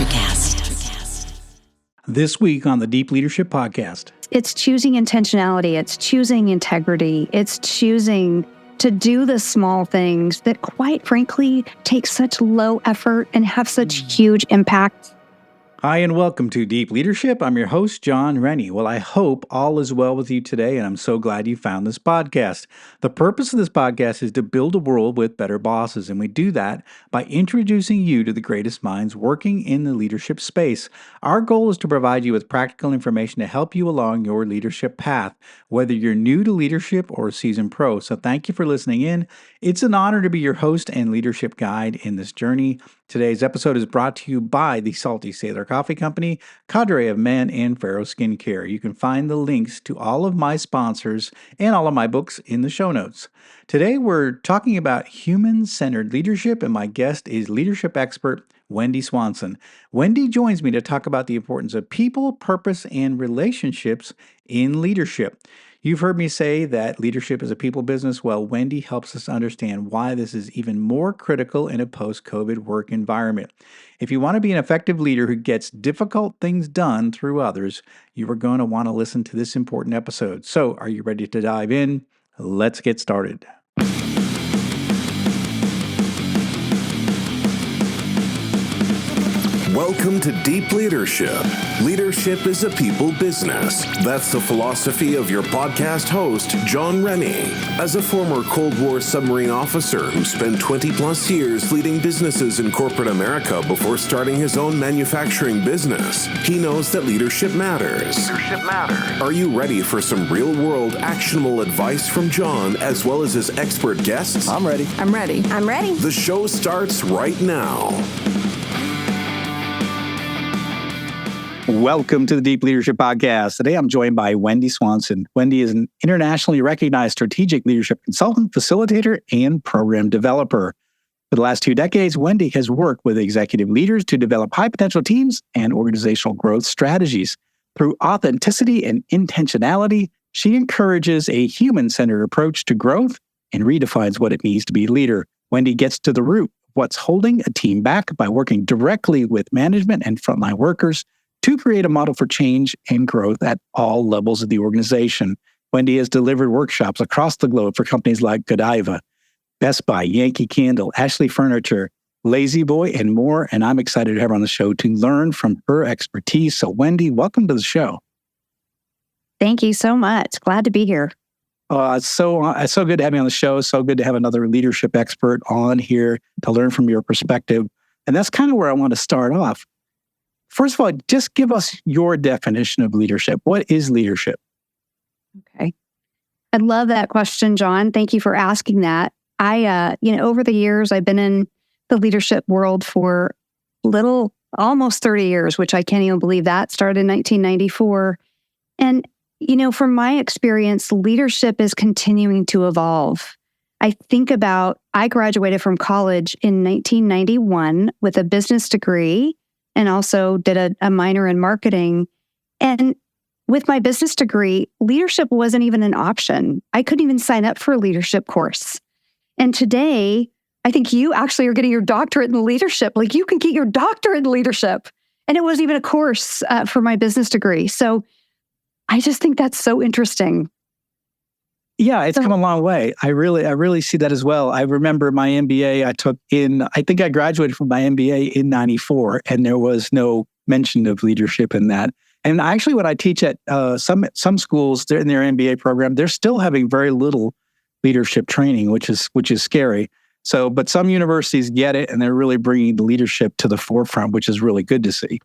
LeaderCast. This week on the Deep Leadership Podcast. It's choosing intentionality. It's choosing integrity. It's choosing to do the small things that, quite frankly, take such low effort and have such huge impact. Hi, and welcome to Deep Leadership. I'm your host, John Rennie. Well, I hope all is well with you today, and I'm so glad you found this podcast. The purpose of this podcast is to build a world with better bosses, and we do that by introducing you to the greatest minds working in the leadership space. Our goal is to provide you with practical information to help you along your leadership path, whether you're new to leadership or a seasoned pro. So thank you for listening in. It's an honor to be your host and leadership guide in this journey. Today's episode is brought to you by the Salty Sailor Coffee Company, Cadre of Men, and Pharaoh Skincare. You can find the links to all of my sponsors and all of my books in the show notes. Today we're talking about human-centered leadership, and my guest is leadership expert Wendi Swanson. Wendi joins me to talk about the importance of people, purpose, and relationships in leadership. You've heard me say that leadership is a people business. Well, Wendi helps us understand why this is even more critical in a post-COVID work environment. If you want to be an effective leader who gets difficult things done through others, you are going to want to listen to this important episode. So, are you ready to dive in? Let's get started. Welcome to Deep Leadership. Leadership is a people business. That's the philosophy of your podcast host, John Rennie. As a former Cold War submarine officer who spent 20 plus years leading businesses in corporate America before starting his own manufacturing business, he knows that leadership matters. Are you ready for some real-world actionable advice from John as well as his expert guests? I'm ready. The show starts right now. Welcome to the Deep Leadership Podcast. Today I'm joined by Wendi Swanson. Wendi is an internationally recognized strategic leadership consultant, facilitator, and program developer. For the last 2 decades, Wendi has worked with executive leaders to develop high-potential teams and organizational growth strategies. Through authenticity and intentionality, she encourages a human-centered approach to growth and redefines what it means to be a leader. Wendi gets to the root of what's holding a team back by working directly with management and frontline workers to create a model for change and growth at all levels of the organization. Wendi has delivered workshops across the globe for companies like Godiva, Best Buy, Yankee Candle, Ashley Furniture, Lazy Boy, and more. And I'm excited to have her on the show to learn from her expertise. So Wendi, welcome to the show. Thank you so much. Glad to be here. It's so good to have you on the show. So good to have another leadership expert on here to learn from your perspective. And that's kind of where I want to start off. First of all, just give us your definition of leadership. What is leadership? Okay. I love that question, John. Thank you for asking that. Over the years, I've been in the leadership world for almost 30 years, which I can't even believe that. Started in 1994. And, from my experience, leadership is continuing to evolve. I graduated from college in 1991 with a business degree and also did a minor in marketing. And with my business degree, leadership wasn't even an option. I couldn't even sign up for a leadership course. And today, I think you actually are getting your doctorate in leadership. Like, you can get your doctorate in leadership. And it wasn't even a course for my business degree. So I just think that's so interesting. Yeah, it's come a long way. I really see that as well. I remember my MBA I graduated from my MBA in 94, and there was no mention of leadership in that. And actually, when I teach at some schools, they're in their MBA program, they're still having very little leadership training, which is scary. So, but some universities get it, and they're really bringing the leadership to the forefront, which is really good to see.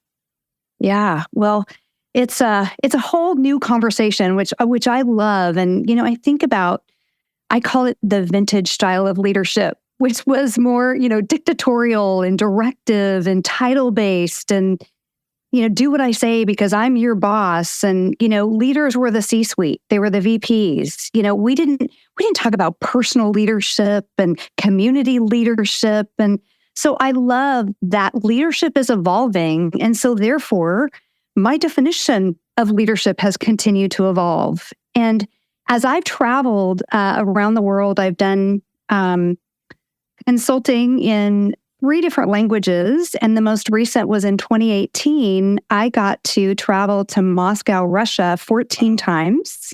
Yeah, well, it's a whole new conversation, which I love. And, I call it the vintage style of leadership, which was more, dictatorial and directive and title-based and, do what I say because I'm your boss. And, leaders were the C-suite. They were the VPs. We didn't talk about personal leadership and community leadership. And so I love that leadership is evolving. And so therefore, my definition of leadership has continued to evolve. And as I've traveled around the world, I've done consulting in 3 different languages. And the most recent was in 2018. I got to travel to Moscow, Russia 14 times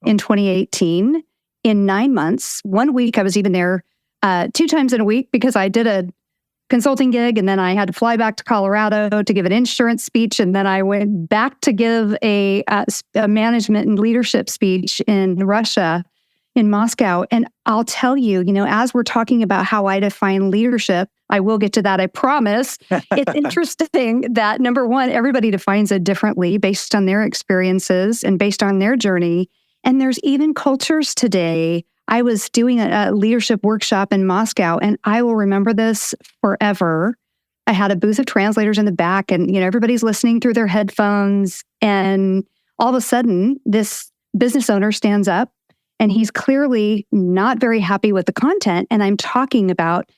in 2018 in 9 months. 1 week, I was even there 2 times in a week because I did a consulting gig, and then I had to fly back to Colorado to give an insurance speech, and then I went back to give a management and leadership speech in Russia, in Moscow. And I'll tell you, as we're talking about how I define leadership, I will get to that, I promise. It's interesting that, number one, everybody defines it differently based on their experiences and based on their journey. And there's even cultures today. I was doing a leadership workshop in Moscow, and I will remember this forever. I had a booth of translators in the back, and everybody's listening through their headphones. And all of a sudden, this business owner stands up, and he's clearly not very happy with the content. And I'm talking about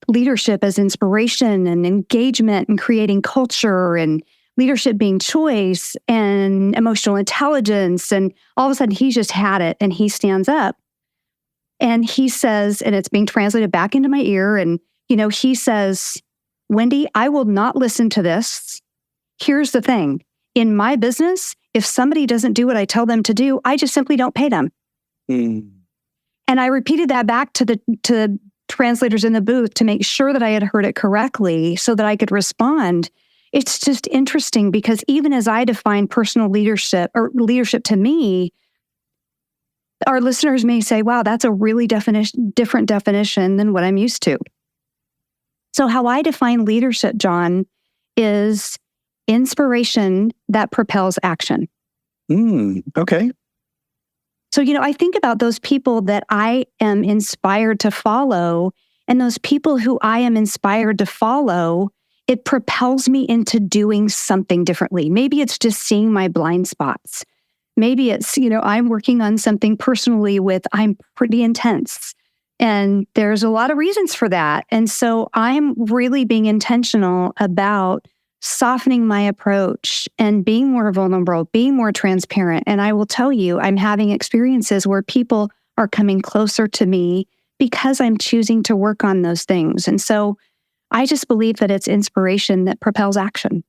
leadership as inspiration and engagement and creating culture, and leadership being choice and emotional intelligence. And all of a sudden, he just had it, and he stands up. And he says, and it's being translated back into my ear, and, he says, "Wendi, I will not listen to this. Here's the thing. In my business, if somebody doesn't do what I tell them to do, I just simply don't pay them." And I repeated that back to translators in the booth to make sure that I had heard it correctly so that I could respond. It's just interesting because even as I define personal leadership or leadership to me, our listeners may say, wow, that's a really different definition than what I'm used to. So how I define leadership, John, is inspiration that propels action. Okay. So, I think about those people that I am inspired to follow, and those people who I am inspired to follow, it propels me into doing something differently. Maybe it's just seeing my blind spots. Maybe it's, I'm working on something personally I'm pretty intense. And there's a lot of reasons for that. And so I'm really being intentional about softening my approach and being more vulnerable, being more transparent. And I will tell you, I'm having experiences where people are coming closer to me because I'm choosing to work on those things. And so I just believe that it's inspiration that propels action.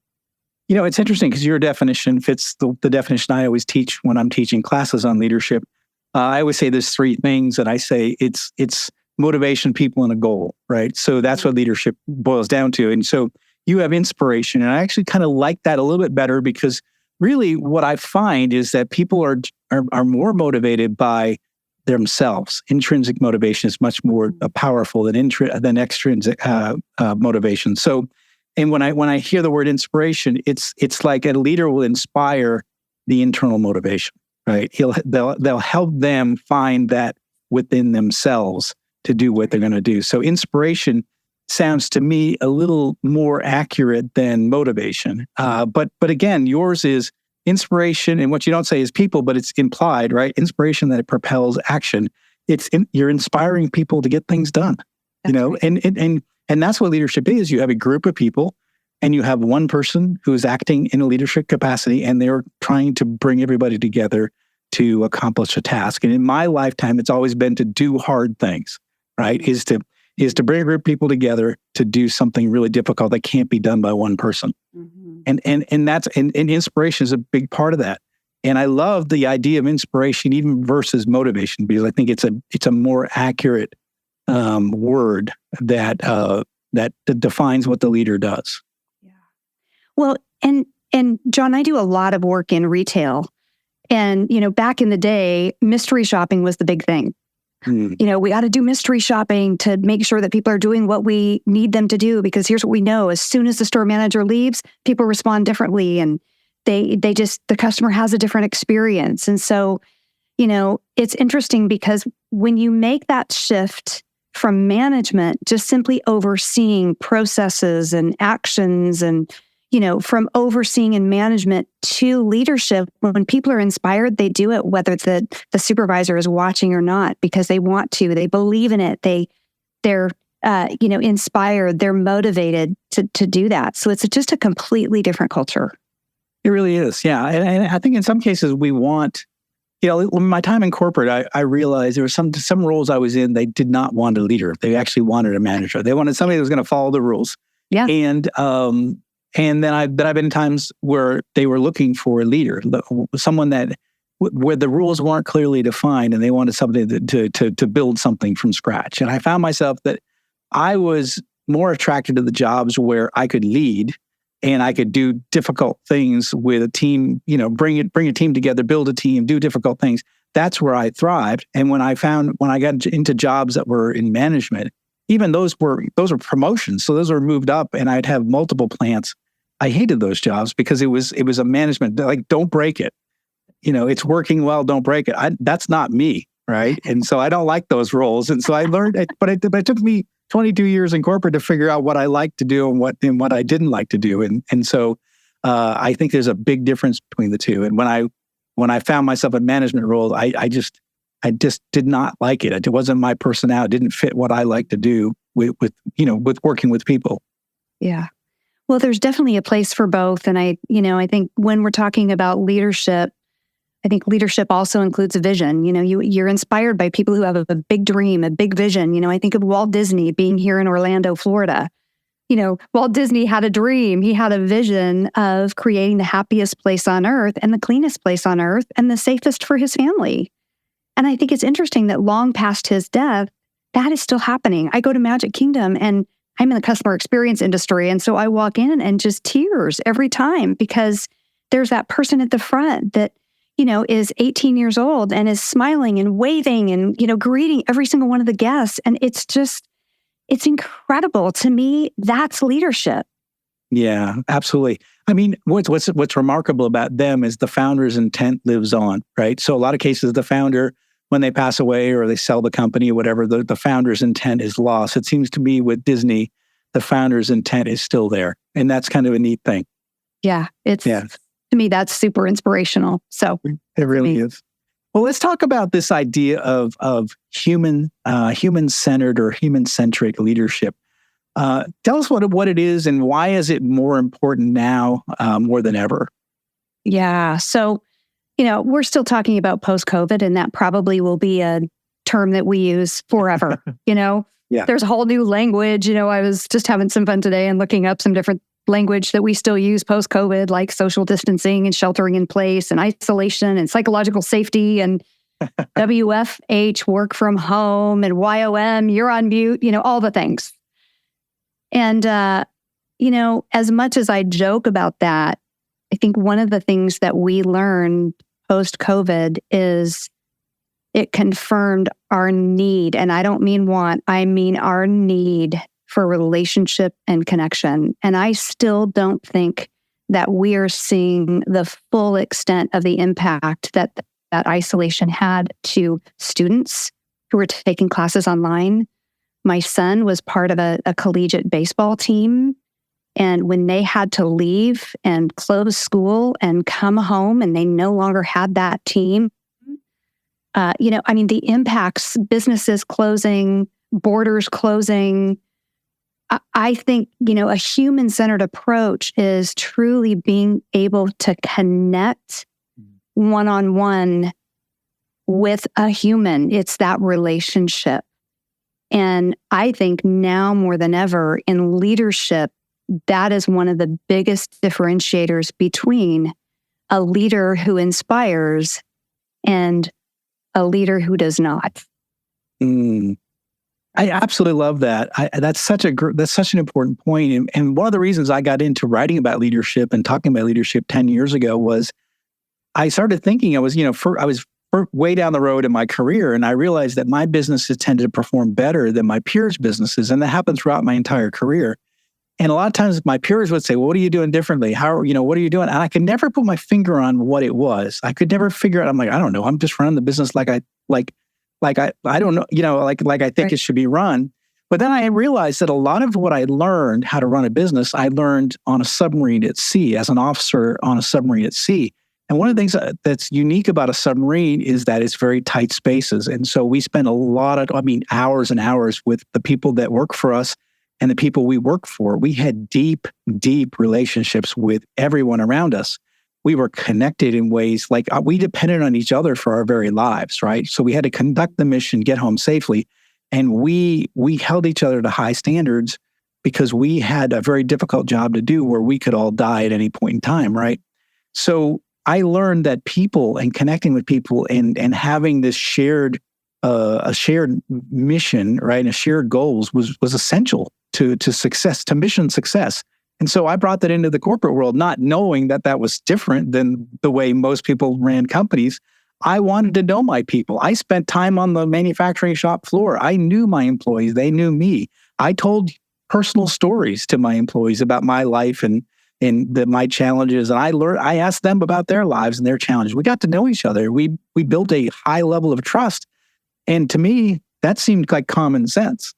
It's interesting because your definition fits the definition I always teach when I'm teaching classes on leadership. I always say there's 3 things, and I say it's motivation, people, and a goal, right? So that's what leadership boils down to. And so you have inspiration, and I actually kind of like that a little bit better because really what I find is that people are more motivated by themselves. Intrinsic motivation is much more powerful than extrinsic motivation. So. And when I hear the word inspiration, it's like a leader will inspire the internal motivation, right? They'll help them find that within themselves to do what they're going to do. So inspiration sounds to me a little more accurate than motivation. But again, yours is inspiration, and what you don't say is people, but it's implied, right? Inspiration that it propels action. You're inspiring people to get things done, right. And that's what leadership is. You have a group of people, and you have one person who is acting in a leadership capacity, and they're trying to bring everybody together to accomplish a task. And in my lifetime, it's always been to do hard things, right? Is to bring a group of people together to do something really difficult that can't be done by one person. And inspiration is a big part of that. And I love the idea of inspiration even versus motivation, because I think it's a more accurate word that defines what the leader does. Yeah. Well, and John, I do a lot of work in retail, and back in the day, mystery shopping was the big thing. We got to do mystery shopping to make sure that people are doing what we need them to do, because here's what we know: as soon as the store manager leaves, people respond differently, and the customer has a different experience. And so, it's interesting because when you make that shift from management, just simply overseeing processes and actions, and, from overseeing and management to leadership, when people are inspired, they do it whether the supervisor is watching or not, because they want to, they believe in it, they're inspired, they're motivated to do that. So it's just a completely different culture. It really is. Yeah. And I think in some cases we want in my time in corporate, I realized there were some roles I was in, they did not want a leader. They actually wanted a manager. They wanted somebody that was going to follow the rules. Yeah. And then I've been in times where they were looking for a leader, someone that where the rules weren't clearly defined, and they wanted somebody to build something from scratch. And I found myself that I was more attracted to the jobs where I could lead and I could do difficult things with a team, bring a team together, build a team, do difficult things. That's where I thrived. And when I got into jobs that were in management, even those were promotions. So those were moved up, and I'd have multiple plants. I hated those jobs because it was a management, like, don't break it. It's working well, don't break it. That's not me, right? And so I don't like those roles. And so I learned, but it took me 22 years in corporate to figure out what I like to do and what I didn't like to do. And so I think there's a big difference between the two. And when I found myself in management roles, I just did not like it. It wasn't my personality. It didn't fit what I like to do with working with people. Yeah. Well, there's definitely a place for both. And I think when we're talking about leadership, I think leadership also includes a vision. You're inspired by people who have a big dream, a big vision. I think of Walt Disney being here in Orlando, Florida. Walt Disney had a dream. He had a vision of creating the happiest place on earth and the cleanest place on earth and the safest for his family. And I think it's interesting that long past his death, that is still happening. I go to Magic Kingdom and I'm in the customer experience industry. And so I walk in and just tears every time because there's that person at the front that is 18 years old and is smiling and waving and, greeting every single one of the guests. And it's incredible. To me, that's leadership. Yeah, absolutely. I mean, what's remarkable about them is the founder's intent lives on, right? So a lot of cases, the founder, when they pass away or they sell the company or whatever, the founder's intent is lost. It seems to me with Disney, the founder's intent is still there. And that's kind of a neat thing. Yeah, to me, that's super inspirational. So it really is. Well, let's talk about this idea of human-centered or human-centric leadership. Tell us what it is and why is it more important now more than ever? Yeah. So, we're still talking about post-COVID, and that probably will be a term that we use forever. Yeah. There's a whole new language. I was just having some fun today and looking up some different language that we still use post-COVID, like social distancing and sheltering in place and isolation and psychological safety and WFH, work from home, and YOM, you're on mute, all the things. And, as much as I joke about that, I think one of the things that we learned post-COVID is it confirmed our need. And I don't mean want, I mean our need for relationship and connection. And I still don't think that we are seeing the full extent of the impact that isolation had to students who were taking classes online. My son was part of a collegiate baseball team. And when they had to leave and close school and come home and they no longer had that team, the impacts, businesses closing, borders closing, I think, a human-centered approach is truly being able to connect one-on-one with a human. It's that relationship. And I think now more than ever in leadership, that is one of the biggest differentiators between a leader who inspires and a leader who does not. I absolutely love that. That's such an important point. And one of the reasons I got into writing about leadership and talking about leadership 10 years ago was I started thinking I was way down the road in my career, and I realized that my businesses tended to perform better than my peers' businesses, and that happened throughout my entire career. And a lot of times my peers would say, well, what are you doing differently? What are you doing? And I could never put my finger on what it was. I could never figure out. I'm like, I don't know. I'm just running the business like I don't know, like I think Right. It should be run. But then I realized that a lot of what I learned how to run a business, I learned on a submarine at sea, as an officer on a submarine at sea. And one of the things that's unique about a submarine is that it's very tight spaces. And so we spend hours and hours with the people that work for us and the people we work for. We had deep, deep relationships with everyone around us. we were connected in ways like we depended on each other for our very lives, right? So we had to conduct the mission, get home safely. And we held each other to high standards because we had a very difficult job to do where we could all die at any point in time, right? So I learned that people and connecting with people and having this shared a shared mission, right, and a shared goals was essential to success, to mission success. And so I brought that into the corporate world, not knowing that that was different than the way most people ran companies. I wanted to know my people. I spent time on the manufacturing shop floor. I knew my employees. They knew me. I told personal stories to my employees about my life and my challenges. And I asked them about their lives and their challenges. We got to know each other. We built a high level of trust. And to me, that seemed like common sense.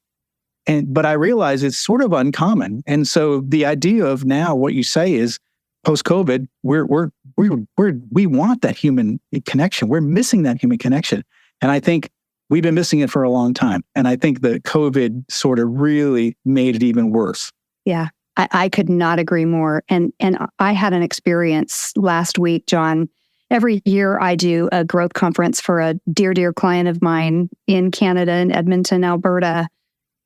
But I realize it's sort of uncommon. And so the idea of now what you say is post-COVID, we want that human connection. We're missing that human connection. And I think we've been missing it for a long time. And I think the COVID sort of really made it even worse. Yeah, I could not agree more. And I had an experience last week, John. Every year I do a growth conference for a dear client of mine in Canada, in Edmonton, Alberta.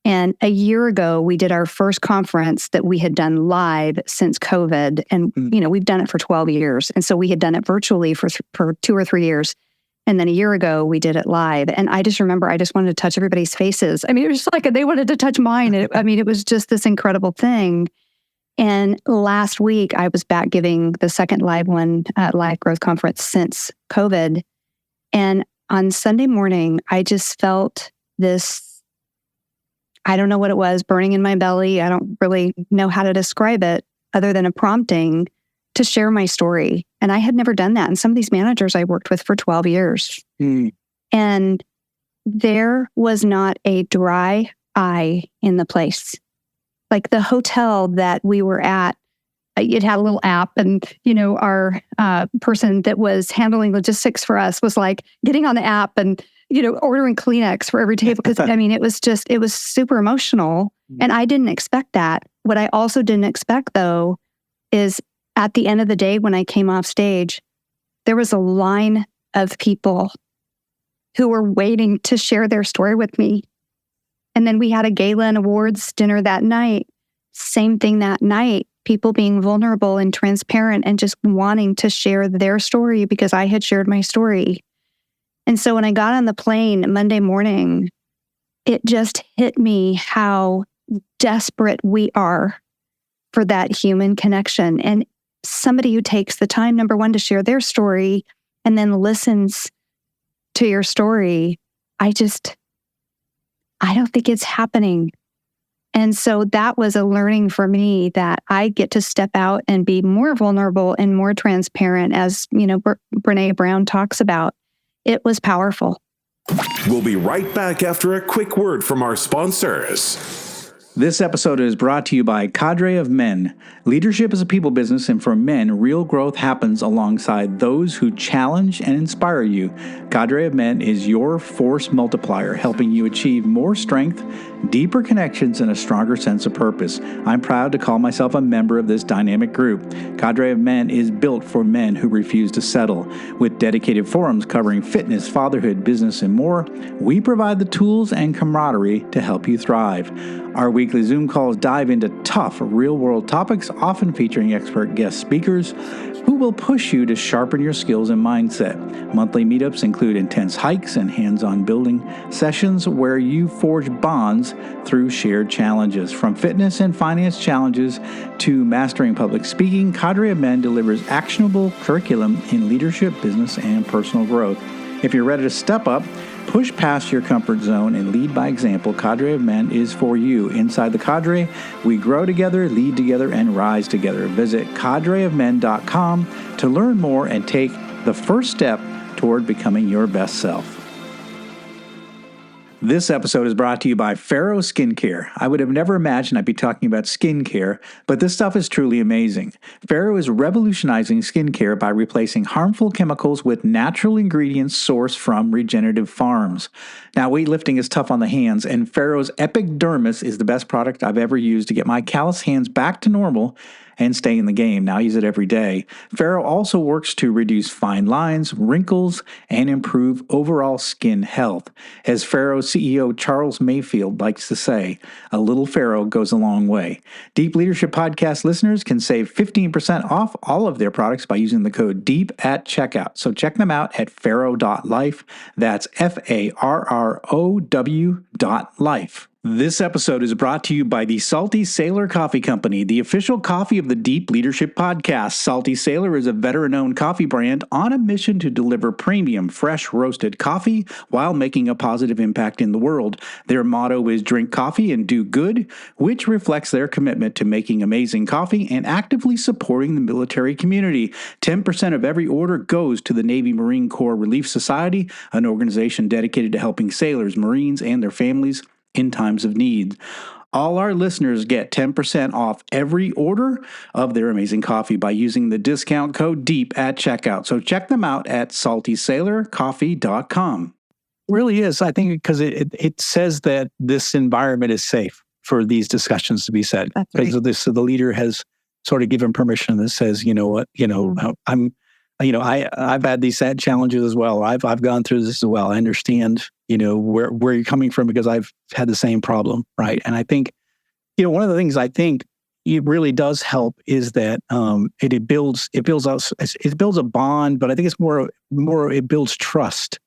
And a year ago, we did our first conference that we had done live since COVID. And, we've done it for 12 years. And so we had done it virtually for 2 or 3 years. And then a year ago, we did it live. And I just remember, I just wanted to touch everybody's faces. I mean, it was just like they wanted to touch mine. It was just this incredible thing. And last week, I was back giving the second live growth conference since COVID. And on Sunday morning, I just felt this, I don't know what it was, burning in my belly. I don't really know how to describe it other than a prompting to share my story. And I had never done that. And some of these managers I worked with for 12 years. And there was not a dry eye in the place. Like the hotel that we were at, it had a little app, and our person that was handling logistics for us was like getting on the app and ordering Kleenex for every table. Because it was super emotional, and I didn't expect that. What I also didn't expect, though, is at the end of the day when I came off stage, there was a line of people who were waiting to share their story with me. And then we had a gala and awards dinner that night. Same thing that night. People being vulnerable and transparent and just wanting to share their story because I had shared my story. And so when I got on the plane Monday morning, it just hit me how desperate we are for that human connection. And somebody who takes the time, number one, to share their story and then listens to your story, I don't think it's happening. And so that was a learning for me that I get to step out and be more vulnerable and more transparent, as Brené Brown talks about. It was powerful. We'll be right back after a quick word from our sponsors. This episode is brought to you by Cadre of Men. Leadership is a people business, and for men, real growth happens alongside those who challenge and inspire you. Cadre of Men is your force multiplier, helping you achieve more strength, deeper connections, and a stronger sense of purpose. I'm proud to call myself a member of this dynamic group. Cadre of Men is built for men who refuse to settle. With dedicated forums covering fitness, fatherhood, business, and more, we provide the tools and camaraderie to help you thrive. Our weekly Zoom calls dive into tough, real-world topics, often featuring expert guest speakers who will push you to sharpen your skills and mindset. Monthly meetups include intense hikes and hands-on building sessions where you forge bonds through shared challenges. From fitness and finance challenges to mastering public speaking, Cadre of Men delivers actionable curriculum in leadership, business, and personal growth. If you're ready to step up, push past your comfort zone, and lead by example, Cadre of Men is for you. Inside the Cadre, we grow together, lead together, and rise together. Visit cadreofmen.com to learn more and take the first step toward becoming your best self. This episode is brought to you by Pharaoh Skincare. I would have never imagined I'd be talking about skincare, but this stuff is truly amazing. Pharaoh is revolutionizing skincare by replacing harmful chemicals with natural ingredients sourced from regenerative farms. Now, weightlifting is tough on the hands, and Pharaoh's Epic Dermis is the best product I've ever used to get my callous hands back to normal and stay in the game. Now I use it every day. Farrow also works to reduce fine lines, wrinkles, and improve overall skin health. As Farrow CEO Charles Mayfield likes to say, a little Farrow goes a long way. Deep Leadership Podcast listeners can save 15% off all of their products by using the code DEEP at checkout. So check them out at farrow.life. That's FARROW.life. This episode is brought to you by the Salty Sailor Coffee Company, the official coffee of the Deep Leadership Podcast. Salty Sailor is a veteran-owned coffee brand on a mission to deliver premium, fresh roasted coffee while making a positive impact in the world. Their motto is drink coffee and do good, which reflects their commitment to making amazing coffee and actively supporting the military community. 10% of every order goes to the Navy Marine Corps Relief Society, an organization dedicated to helping sailors, Marines, and their families in times of need. All our listeners get 10% off every order of their amazing coffee by using the discount code DEEP at checkout. So check them out at saltysailorcoffee.com. Really is, I think, because it says that this environment is safe for these discussions to be said. That's right. So the leader has sort of given permission that says, you know what, I've had these sad challenges as well. I've gone through this as well. I understand, where you're coming from because I've had the same problem, right? And I think, one of the things I think it really does help is that it builds a bond, but I think it's more it builds trust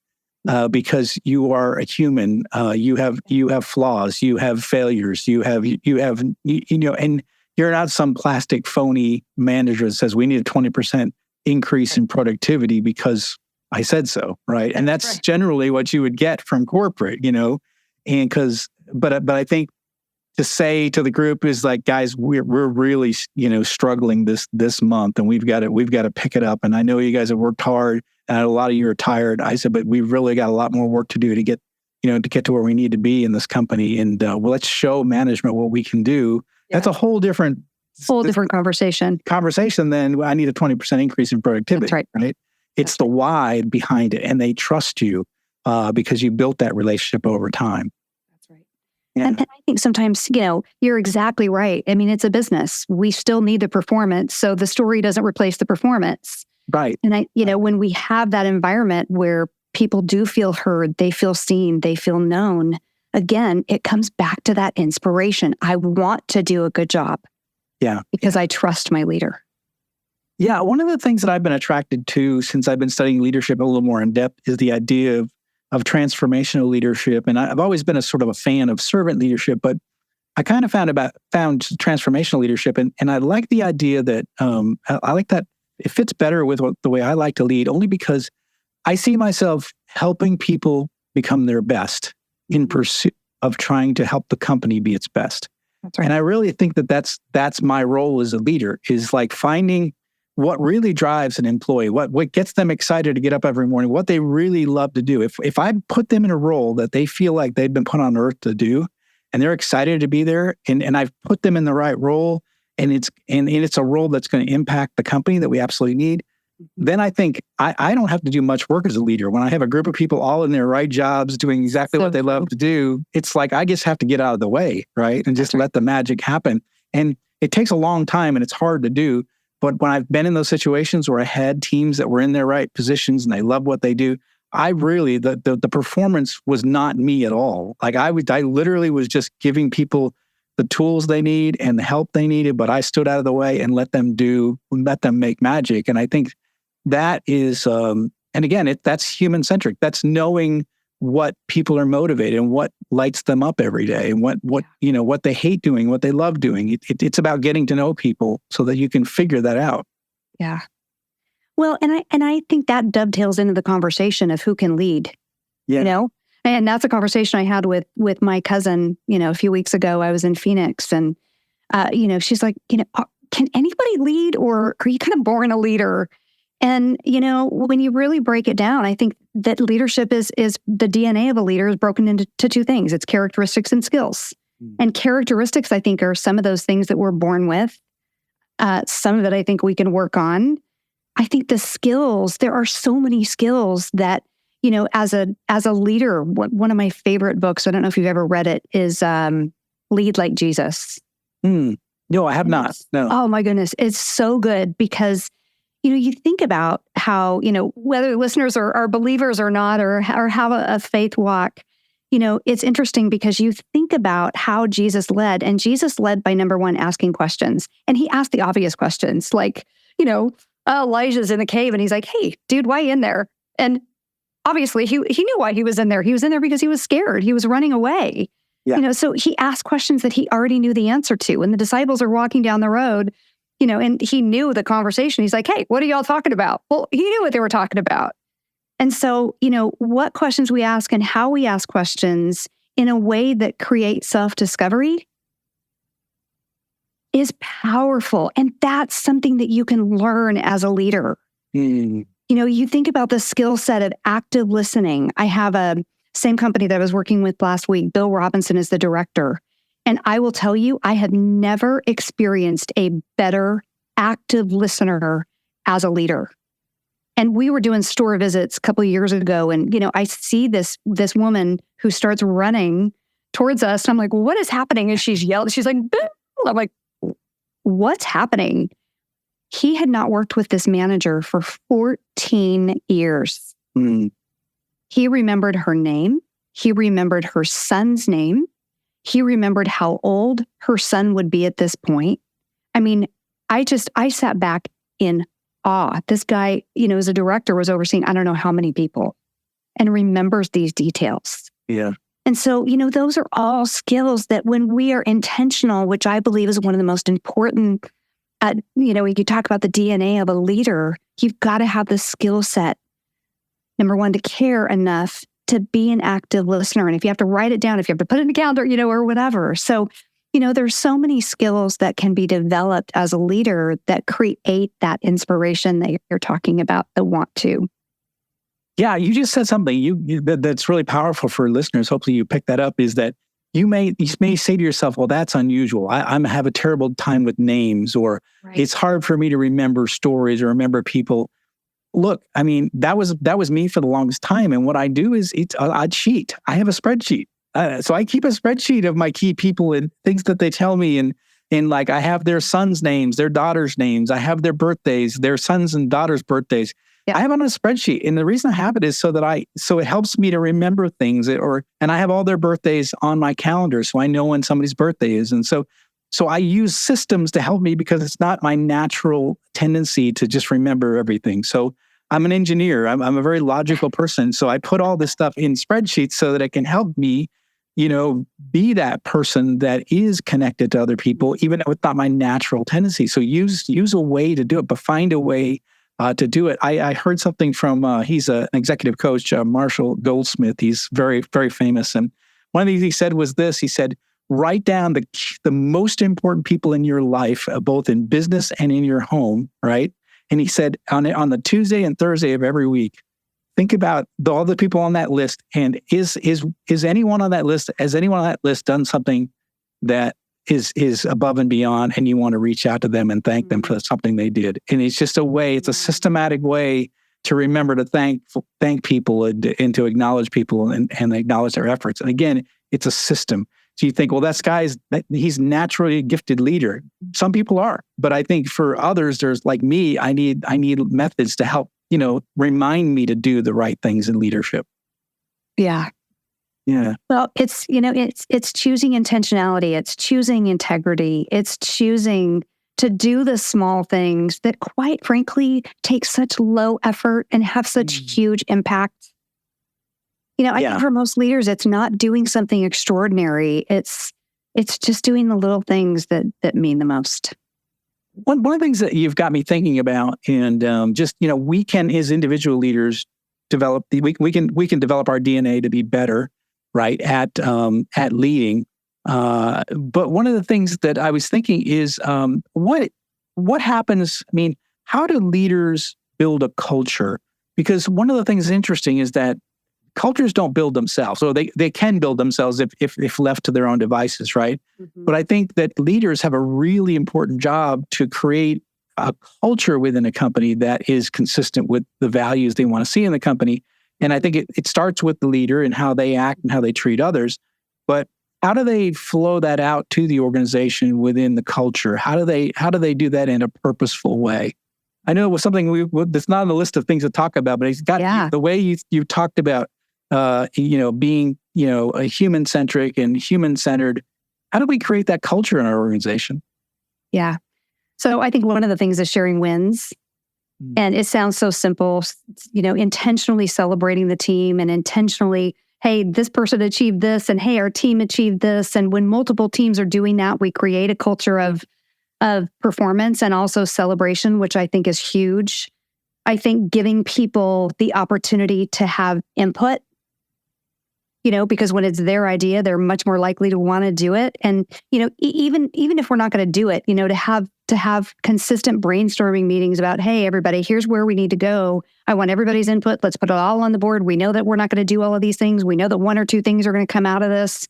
because you are a human. You have flaws, you have failures, you have and you're not some plastic phony manager that says we need a 20% increase in productivity because I said so, right? And that's right. Generally what you would get from corporate, and but I think to say to the group is like, guys, we're really, struggling this month and we've got to pick it up. And I know you guys have worked hard and a lot of you are tired. I said, but we've really got a lot more work to do to get to where we need to be in this company. And let's show management what we can do. Yeah. That's a whole different conversation. Then I need a 20% increase in productivity. That's right. It's the why behind it. And they trust you because you built that relationship over time. That's right. Yeah. And I think sometimes, you're exactly right. I mean, it's a business. We still need the performance. So the story doesn't replace the performance. Right. And when we have that environment where people do feel heard, they feel seen, they feel known, again, it comes back to that inspiration. I want to do a good job. Yeah. Because I trust my leader. Yeah. One of the things that I've been attracted to since I've been studying leadership a little more in depth is the idea of transformational leadership. And I've always been a sort of a fan of servant leadership, but I kind of found transformational leadership. And I like the idea that I like that it fits better with the way I like to lead, only because I see myself helping people become their best in pursuit of trying to help the company be its best. That's right. And I really think that that's my role as a leader, is like finding what really drives an employee, what gets them excited to get up every morning, what they really love to do. If I put them in a role that they feel like they've been put on earth to do, and they're excited to be there, and I've put them in the right role, and it's a role that's going to impact the company that we absolutely need, then I think I don't have to do much work as a leader. When I have a group of people all in their right jobs doing exactly what they love to do, it's like I just have to get out of the way, right? And just let the magic happen. And it takes a long time and it's hard to do. But when I've been in those situations where I had teams that were in their right positions and they love what they do, I really, the performance was not me at all. Like I literally was just giving people the tools they need and the help they needed, but I stood out of the way and let them make magic. And I think that is, and again, that's human centric. That's knowing what people are motivated and what lights them up every day and what they hate doing, what they love doing. It's about getting to know people so that you can figure that out. Yeah. Well, and I think that dovetails into the conversation of who can lead. Yeah. And that's a conversation I had with my cousin, a few weeks ago. I was in Phoenix and, she's like, can anybody lead, or are you kind of born a leader? And, when you really break it down, I think that leadership is the DNA of a leader is broken into two things. It's characteristics and skills. And characteristics, I think, are some of those things that we're born with. Some of it, I think, we can work on. I think the skills, there are so many skills that, as a leader, one of my favorite books, I don't know if you've ever read it, is Lead Like Jesus. No, I have not. No. Oh my goodness. It's so good because, you think about how, whether listeners are believers or not, or have a faith walk, it's interesting because you think about how Jesus led, and Jesus led by, number one, asking questions. And he asked the obvious questions like, Elijah's in the cave and he's like, hey, dude, why are you in there? And obviously he knew why he was in there. He was in there because he was scared. He was running away. Yeah. So he asked questions that he already knew the answer to. And the disciples are walking down the road, and he knew the conversation. He's like, hey, what are y'all talking about? Well, he knew what they were talking about. And so, what questions we ask and how we ask questions in a way that creates self-discovery is powerful. And that's something that you can learn as a leader. You think about the skill set of active listening. I have a same company that I was working with last week. Bill Robinson is the director. And I will tell you, I have never experienced a better active listener as a leader. And we were doing store visits a couple of years ago. And, I see this woman who starts running towards us. And I'm like, well, what is happening? And she's yelled. She's like, boo. I'm like, what's happening? He had not worked with this manager for 14 years. He remembered her name. He remembered her son's name. He remembered how old her son would be at this point. I mean, I sat back in awe. This guy, as a director, was overseeing I don't know how many people and remembers these details. Yeah. And so, those are all skills that when we are intentional, which I believe is one of the most important, when you talk about the DNA of a leader, you've got to have the skill set, number one, to care enough to be an active listener. And if you have to write it down, if you have to put it in a calendar, or whatever. So, there's so many skills that can be developed as a leader that create that inspiration that you're talking about, the want to. Yeah, you just said something that's really powerful for listeners. Hopefully you pick that up, is that you may say to yourself, well, that's unusual. I have a terrible time with names, or It's hard for me to remember stories or remember people. Look, I mean, that was me for the longest time. And what I do is I cheat. I have a spreadsheet. So I keep a spreadsheet of my key people and things that they tell me. And like, I have their sons' names, their daughters' names. I have their birthdays, their sons' and daughters' birthdays. Yeah. I have it on a spreadsheet. And the reason I have it is so it helps me to remember things, and I have all their birthdays on my calendar. So I know when somebody's birthday is. And so I use systems to help me, because it's not my natural tendency to just remember everything. So I'm an engineer. I'm a very logical person. So I put all this stuff in spreadsheets so that it can help me, be that person that is connected to other people, even though it's not my natural tendency. So use a way to do it, but find a way to do it. I heard something from, he's an executive coach, Marshall Goldsmith. He's very, very famous. And one of the things he said was this. He said, write down the most important people in your life, both in business and in your home, right? And he said, on the Tuesday and Thursday of every week, think about all the people on that list, and is anyone on that list, has anyone on that list done something that is above and beyond, and you want to reach out to them and thank them for something they did. And it's just it's a systematic way to remember to thank people and to acknowledge people and acknowledge their efforts. And again, it's a system. So you think, well, he's naturally a gifted leader. Some people are, but I think for others, there's like me, I need methods to help, remind me to do the right things in leadership. Yeah. Yeah. Well, it's choosing intentionality. It's choosing integrity. It's choosing to do the small things that, quite frankly, take such low effort and have such huge impact. I think for most leaders, it's not doing something extraordinary. It's just doing the little things that mean the most. One of the things that you've got me thinking about, and we can, as individual leaders, we can develop our DNA to be better, right, at leading. But one of the things that I was thinking is, what happens? I mean, how do leaders build a culture? Because one of the things that's interesting is that cultures don't build themselves, or they can build themselves if left to their own devices, right? Mm-hmm. But I think that leaders have a really important job to create a culture within a company that is consistent with the values they want to see in the company. And I think it starts with the leader and how they act and how they treat others. But how do they flow that out to the organization within the culture? How do they do that in a purposeful way? I know it was something that's not on the list of things to talk about, but it's got the way you talked about, being, a human centric and human centered. How do we create that culture in our organization? Yeah. So I think one of the things is sharing wins. And it sounds so simple, intentionally celebrating the team and intentionally, hey, this person achieved this, and hey, our team achieved this. And when multiple teams are doing that, we create a culture of performance and also celebration, which I think is huge. I think giving people the opportunity to have input, because when it's their idea, they're much more likely to want to do it. And, even if we're not going to do it, to have consistent brainstorming meetings about, hey, everybody, here's where we need to go. I want everybody's input. Let's put it all on the board. We know that we're not going to do all of these things. We know that one or two things are going to come out of this.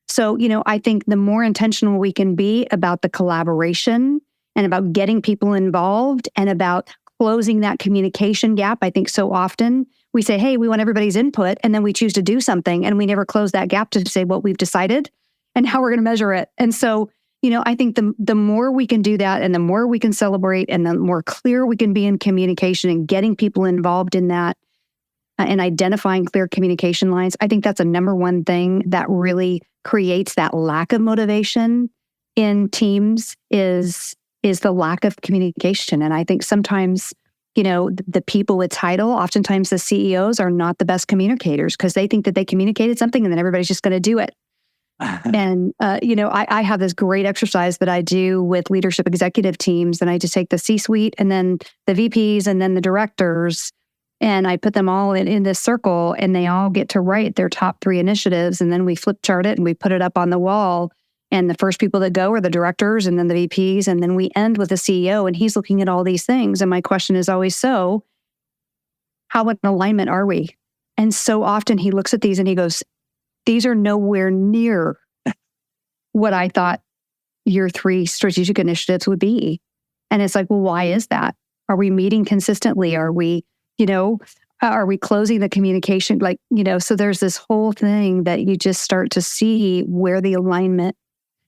So, I think the more intentional we can be about the collaboration and about getting people involved and about closing that communication gap. I think so often we say, hey, we want everybody's input, and then we choose to do something, and we never close that gap to say what we've decided and how we're going to measure it. And so, I think the more we can do that and the more we can celebrate and the more clear we can be in communication and getting people involved in that and identifying clear communication lines, I think that's a number one thing that really creates that lack of motivation in teams is the lack of communication. And I think sometimes, the people with title, oftentimes the CEOs are not the best communicators because they think that they communicated something and then everybody's just going to do it. And, I have this great exercise that I do with leadership executive teams, and I just take the C-suite and then the VPs and then the directors, and I put them all in this circle, and they all get to write their top 3 initiatives, and then we flip chart it and we put it up on the wall. And the first people that go are the directors and then the VPs, and then we end with the CEO, and he's looking at all these things. And my question is always, so how in alignment are we? And so often he looks at these and he goes, these are nowhere near what I thought your 3 strategic initiatives would be. And it's like, well, why is that? Are we meeting consistently? Are we, are we closing the communication? So there's this whole thing that you just start to see where the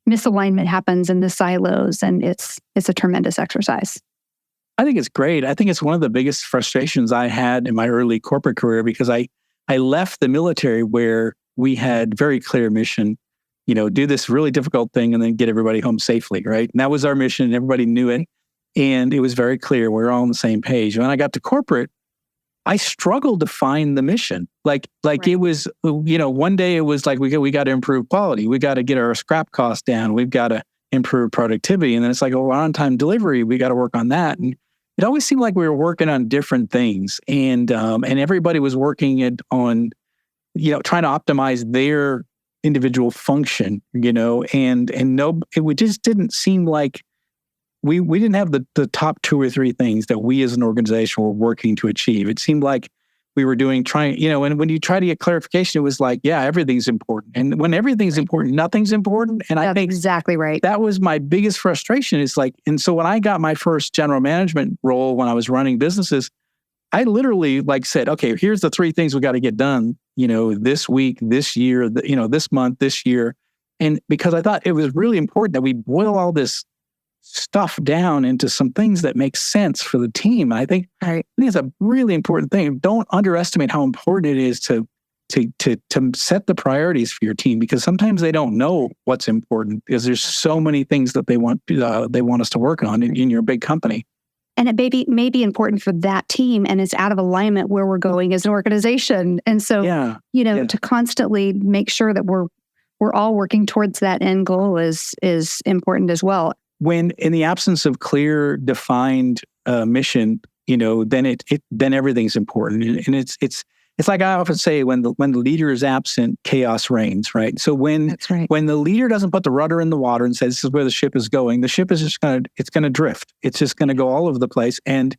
misalignment happens in the silos. And it's a tremendous exercise. I think it's great. I think it's one of the biggest frustrations I had in my early corporate career because I left the military where we had very clear mission, do this really difficult thing and then get everybody home safely, right? And that was our mission, and everybody knew it. And it was very clear. We were all on the same page. When I got to corporate, I struggled to find the mission. Right. It was, one day it was like, we got to improve quality. We got to get our scrap costs down. We've got to improve productivity. And then it's like, on-time delivery, we got to work on that. And it always seemed like we were working on different things. And everybody was working on, trying to optimize their individual function, and it just didn't seem like we didn't have the top 2 or 3 things that we as an organization were working to achieve. It seemed like we were and when you try to get clarification, it was like, yeah, everything's important. And when everything's important, nothing's important. And That's I think exactly right. That was my biggest frustration. And so when I got my first general management role, when I was running businesses, I literally said, okay, here's the 3 things we got to get done, this week, this year, this month, this year. And because I thought it was really important that we boil all this stuff down into some things that make sense for the team. I think it's a really important thing. Don't underestimate how important it is to set the priorities for your team, because sometimes they don't know what's important because there's so many things that they want us to work on in your big company. And it may be important for that team, and it's out of alignment where we're going as an organization. And so, to constantly make sure that we're all working towards that end goal is important as well. When in the absence of clear, defined mission, then everything's important, and it's like I often say, when the leader is absent, chaos reigns, right? So when the leader doesn't put the rudder in the water and says this is where the ship is going, the ship is just gonna drift. It's just gonna go all over the place, and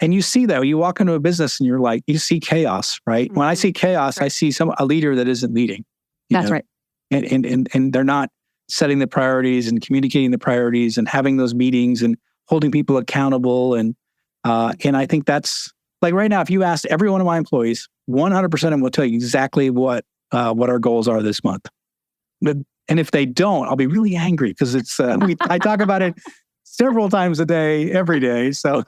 you see that when you walk into a business and you're like, you see chaos, right? Mm-hmm. When I see chaos, I see a leader that isn't leading. That's right, and they're not setting the priorities and communicating the priorities and having those meetings and holding people accountable. And I think that's like right now, if you asked every one of my employees, 100% of them will tell you exactly what our goals are this month. But And if they don't, I'll be really angry because I talk about it several times a day, every day. So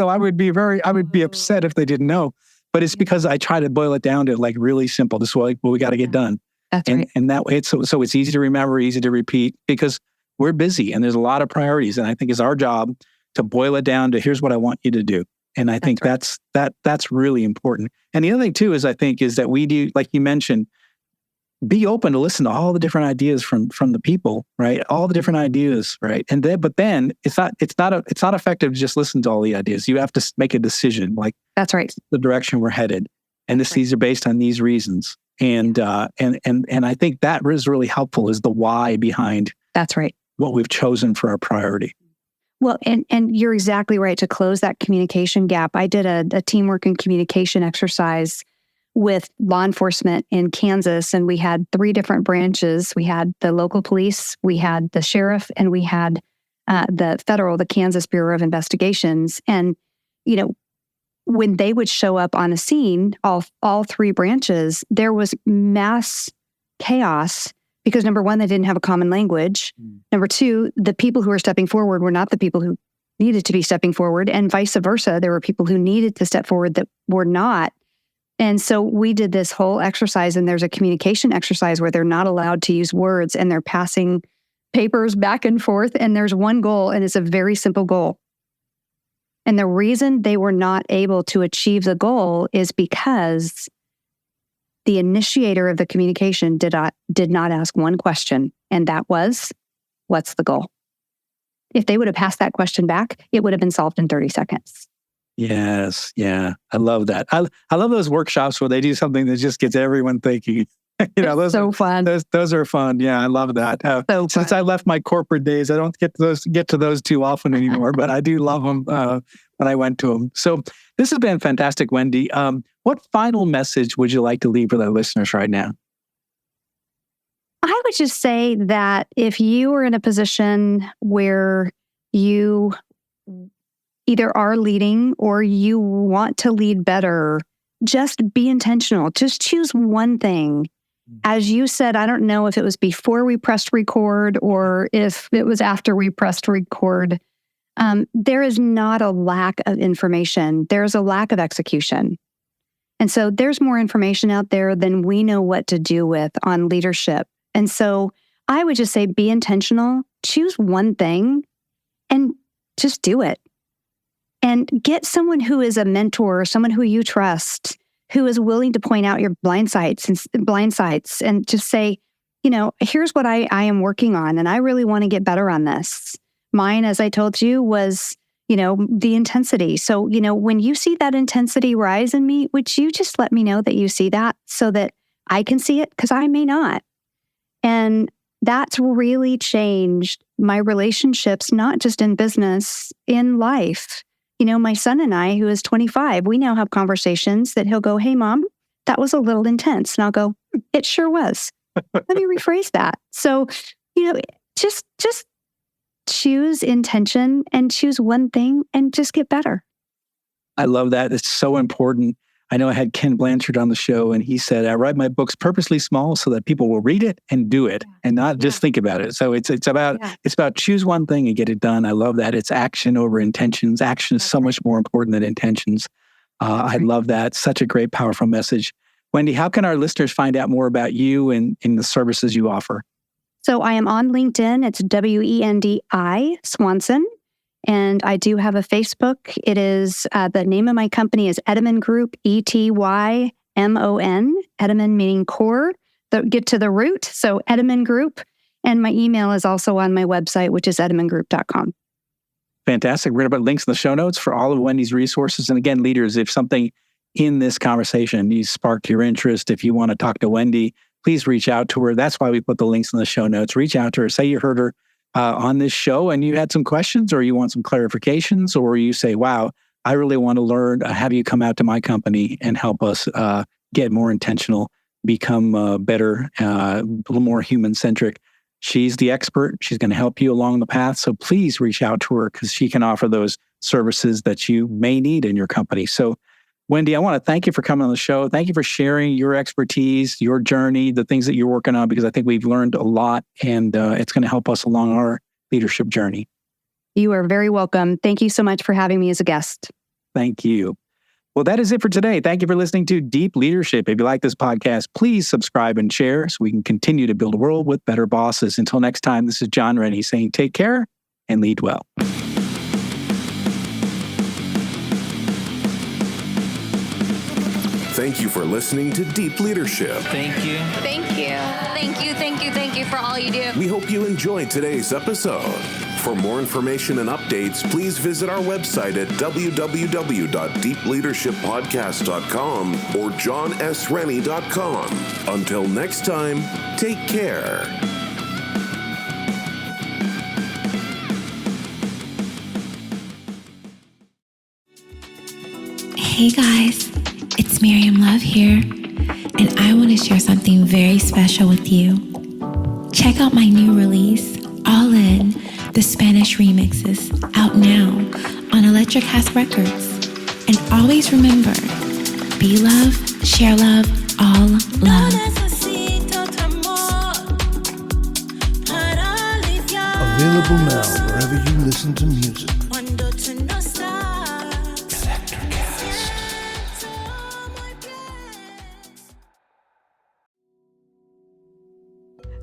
I would be upset if they didn't know. But it's because I try to boil it down to like really simple. This is what we got to get done. That's and, right. And that way, so it's easy to remember, easy to repeat, because we're busy and there's a lot of priorities. And I think it's our job to boil it down to here's what I want you to do. And I think that's really important. And the other thing too is that we do, like you mentioned, be open to listen to all the different ideas from the people, right? All the different ideas, right? And then it's not effective to just listen to all the ideas. You have to make a decision, like that's right, the direction we're headed, and these are based on these reasons. And I think that is really helpful, is the why behind. That's right. What we've chosen for our priority. Well, and you're exactly right. To close that communication gap, I did a teamwork and communication exercise with law enforcement in Kansas, and we had 3 different branches. We had the local police, we had the sheriff, and we had the Kansas Bureau of Investigations. And, when they would show up on a scene, all 3 branches, there was mass chaos because number 1, they didn't have a common language. Number 2, the people who were stepping forward were not the people who needed to be stepping forward, and vice versa. There were people who needed to step forward that were not. And so we did this whole exercise, and there's a communication exercise where they're not allowed to use words, and they're passing papers back and forth, and there's one goal, and it's a very simple goal. And the reason they were not able to achieve the goal is because the initiator of the communication did not ask one question, and that was, what's the goal? If they would have passed that question back, it would have been solved in 30 seconds. Yes. Yeah. I love that. I love those workshops where they do something that just gets everyone thinking. Those so fun. Those are fun. Yeah, I love that. Since I left my corporate days, I don't get to those too often anymore, but I do love them when I went to them. So this has been fantastic, Wendi. What final message would you like to leave with our listeners right now? I would just say that if you are in a position where you either are leading or you want to lead better, just be intentional. Just choose one thing. As you said, I don't know if it was before we pressed record or if it was after we pressed record. There is not a lack of information. There's a lack of execution. And so there's more information out there than we know what to do with on leadership. And so I would just say be intentional, choose one thing, and just do it. And get someone who is a mentor, someone who you trust, who is willing to point out your blind sides and just say, here's what I am working on, and I really want to get better on this. Mine, as I told you, was, the intensity. So, when you see that intensity rise in me, would you just let me know that you see that so that I can see it? Because I may not. And that's really changed my relationships, not just in business, in life. My son and I, who is 25, we now have conversations that he'll go, "Hey, Mom, that was a little intense." And I'll go, "It sure was." Let me rephrase that. So, just choose intention and choose one thing and just get better. I love that. It's so important. I know I had Ken Blanchard on the show, and he said, I write my books purposely small so that people will read it and do it and not just think about it. So it's about choose one thing and get it done. I love that. It's action over intentions. Action is so much more important than intentions. I love that. Such a great, powerful message. Wendi, how can our listeners find out more about you and the services you offer? So I am on LinkedIn. It's Wendi Swanson. And I do have a Facebook. It is, the name of my company is Etymonn Group, Etymon, Etymonn meaning core, get to the root. So Etymonn Group. And my email is also on my website, which is etymongroup.com. Fantastic. We're going to put links in the show notes for all of Wendi's resources. And again, leaders, if something in this conversation sparked your interest, if you want to talk to Wendi, please reach out to her. That's why we put the links in the show notes. Reach out to her. Say you heard her on this show and you had some questions or you want some clarifications, or you say, wow, I really want to learn, have you come out to my company and help us get more intentional, become better, a little more human-centric. She's the expert. She's going to help you along the path. So please reach out to her because she can offer those services that you may need in your company. So Wendi, I want to thank you for coming on the show. Thank you for sharing your expertise, your journey, the things that you're working on, because I think we've learned a lot, and it's going to help us along our leadership journey. You are very welcome. Thank you so much for having me as a guest. Thank you. Well, that is it for today. Thank you for listening to Deep Leadership. If you like this podcast, please subscribe and share so we can continue to build a world with better bosses. Until next time, this is John Rennie saying take care and lead well. Thank you for listening to Deep Leadership. Thank you. Thank you. Thank you, thank you, thank you for all you do. We hope you enjoyed today's episode. For more information and updates, please visit our website at www.deepleadershippodcast.com or johnsrennie.com. Until next time, take care. Hey guys, it's Miriam Love here, and I want to share something very special with you. Check out my new release, All In, the Spanish remixes, out now on Electric House Records. And always remember, be love, share love, all love. Available now wherever you listen to music.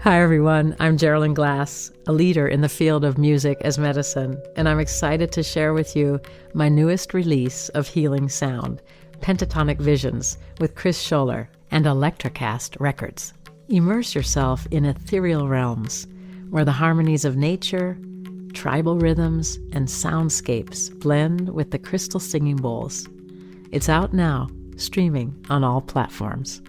Hi everyone, I'm Geraldine Glass, a leader in the field of music as medicine, and I'm excited to share with you my newest release of healing sound, Pentatonic Visions, with Chris Scholler and Electricast Records. Immerse yourself in ethereal realms where the harmonies of nature, tribal rhythms, and soundscapes blend with the crystal singing bowls. It's out now, streaming on all platforms.